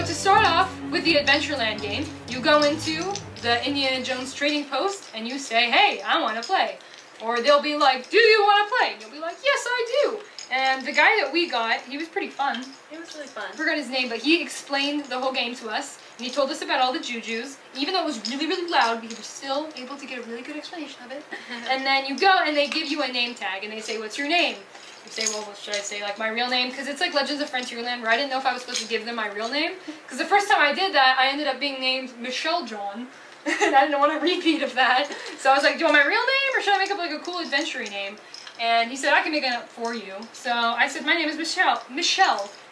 So to start off with the Adventureland game, you go into the Indiana Jones trading post and you say, hey, I want to play. Or they'll be like, do you want to play? And you'll be like, yes, I do. And the guy that we got, he was pretty fun. It was really fun. I forgot his name, but he explained the whole game to us. And he told us about all the Jujus. Even though it was really, really loud, we were still able to get a really good explanation of it. And then you go and they give you a name tag and they say, what's your name? You say, well, what should I say? Like my real name? Because it's like Legends of Frontierland where I didn't know if I was supposed to give them my real name. Because the first time I did that, I ended up being named Michelle John. And I didn't want a repeat of that. So I was like, do you want my real name or should I make up like a cool adventure name? And he said, I can make it up for you. So I said, my name is Michelle.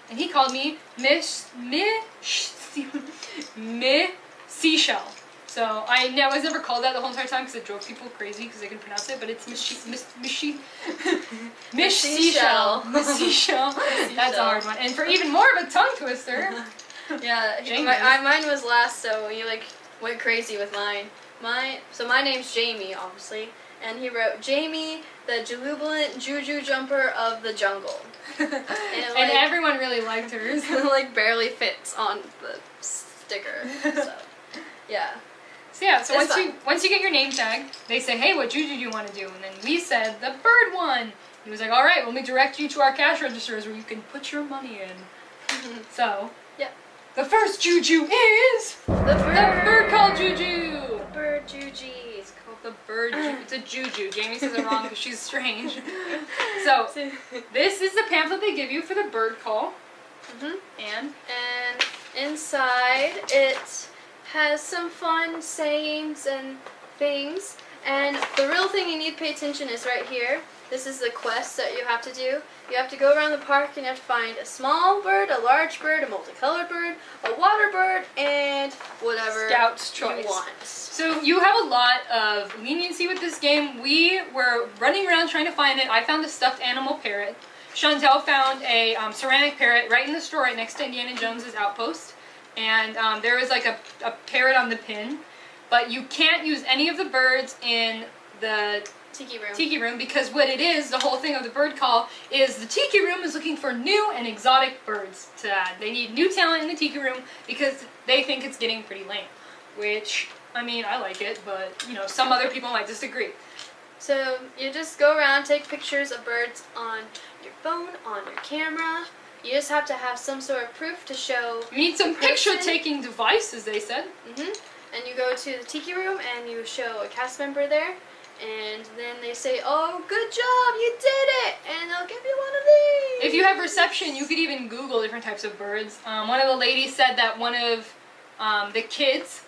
And he called me Seashell. So I was never called that the whole entire time because it drove people crazy because they couldn't pronounce it. But it's Mish Seashell. Miss Seashell. That's a hard one. And for even more of a tongue twister. Yeah, mine was last, so you like went crazy with mine. So my name's Jamie, obviously, and he wrote Jamie, the jubilant Juju jumper of the jungle. And everyone really liked hers. Like barely fits on the sticker. So yeah. So once you get your name tag, they say, hey, what Juju do you want to do? And then we said the bird one. He was like, all right, let me direct you to our cash registers where you can put your money in. So. The first Juju is the bird called Juju. Bird Juju. It's called the Bird Juju. It's a Juju. Jamie says it wrong because she's strange. So this is the pamphlet they give you for the bird call. And inside it has some fun sayings and things. And the real thing you need to pay attention is right here. This is the quest that you have to do. You have to go around the park and you have to find a small bird, a large bird, a multicolored bird, a water bird, and whatever Scout's choice. you want. So you have a lot of leniency with this game. We were running around trying to find it. I found a stuffed animal parrot. Chantel found a ceramic parrot right in the store right next to Indiana Jones's outpost. And there was like a parrot on the pin. But you can't use any of the birds in the Tiki room because what it is, the whole thing of the bird call, is the Tiki room is looking for new and exotic birds to add. They need new talent in the Tiki room because they think it's getting pretty lame. Which, I mean, I like it, but, you know, some other people might disagree. So you just go around, take pictures of birds on your phone, on your camera. You just have to have some sort of proof to show. You need some picture-taking devices, they said. And you go to the Tiki room and you show a cast member there. And then they say, oh, good job, you did it! And they'll give you one of these! If you have reception, you could even Google different types of birds. One of the ladies said that one of the kids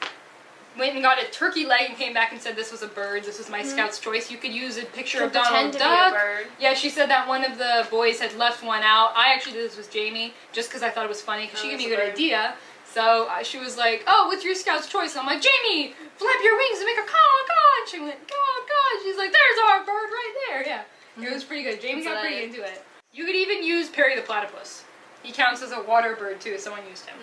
went and got a turkey leg and came back and said this was a bird, this was my Scout's choice. You could use a picture of Donald Duck. Yeah, she said that one of the boys had left one out. I actually did this with Jamie just because I thought it was funny because she gave me a good idea. So she was like, oh, what's your Scout's choice? And I'm like, Jamie, flap your wings and make a caw. And she went, caw. She's like, there's our bird right there. Yeah, it was pretty good. Jamie got pretty into it. You could even use Perry the Platypus. He counts as a water bird too, someone used him.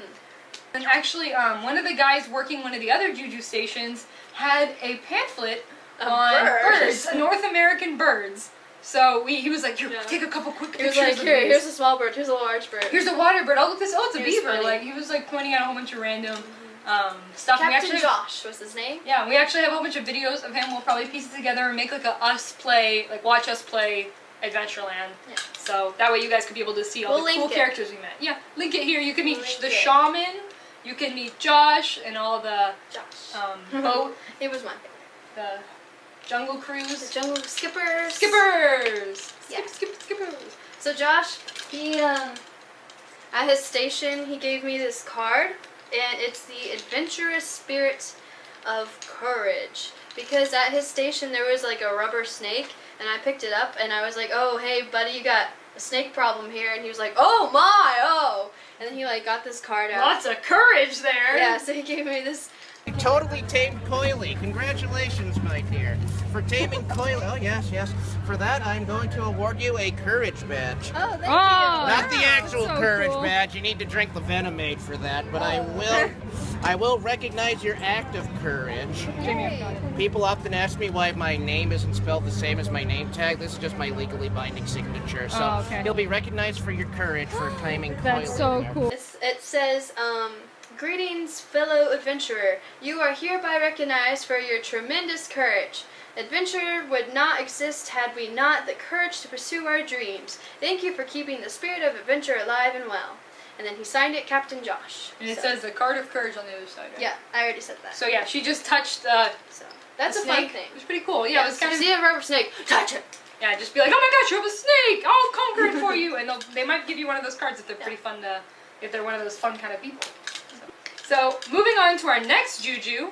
And actually, one of the guys working one of the other Juju stations had a pamphlet on birds, North American birds. So he was like, here, take a couple quick pictures of these. Here's a small bird, here's a large bird. Here's a water bird, oh look this, oh it's a beaver. Funny. Like, he was like pointing out a whole bunch of random stuff. Captain Josh was his name. Yeah, we actually have a whole bunch of videos of him. We'll probably piece it together and make like a watch us play Adventureland. Yeah. So that way you guys could be able to see all the cool characters we met. Yeah, link it here. You can meet the shaman, you can meet Josh and all the boat. It was my favorite. The Jungle Cruise. The Jungle Skippers. Skippers! Yeah. Skippers. So Josh, he, at his station, he gave me this card, and it's the Adventurous Spirit of Courage. Because at his station there was like a rubber snake, and I picked it up, and I was like, oh, hey buddy, you got a snake problem here. And he was like, oh my, oh. And then he like got this card out. Lots of courage there. Yeah, so he gave me this. You totally tamed Coily. Congratulations, my dear. For taming Coily. Oh, yes. For that, I'm going to award you a courage badge. Oh, thank you. Not the actual courage badge. You need to drink the Venomade for that. But I will recognize your act of courage. People often ask me why my name isn't spelled the same as my name tag. This is just my legally binding signature. So you'll be recognized for your courage for taming Coily. That's so cool. It says, Greetings, fellow adventurer. You are hereby recognized for your tremendous courage. Adventure would not exist had we not the courage to pursue our dreams. Thank you for keeping the spirit of adventure alive and well. And then he signed it, Captain Josh. And it says the card of courage on the other side, right? Yeah, I already said that. So yeah, she just touched So that's the a fun snake. thing. It was pretty cool. Yeah, it was kind of... See a rubber snake, touch it. Yeah, just be like, oh my gosh, you have a snake! I'll conquer it for you! And they might give you one of those cards if they're pretty fun to... If they're one of those fun kind of people. So moving on to our next Juju.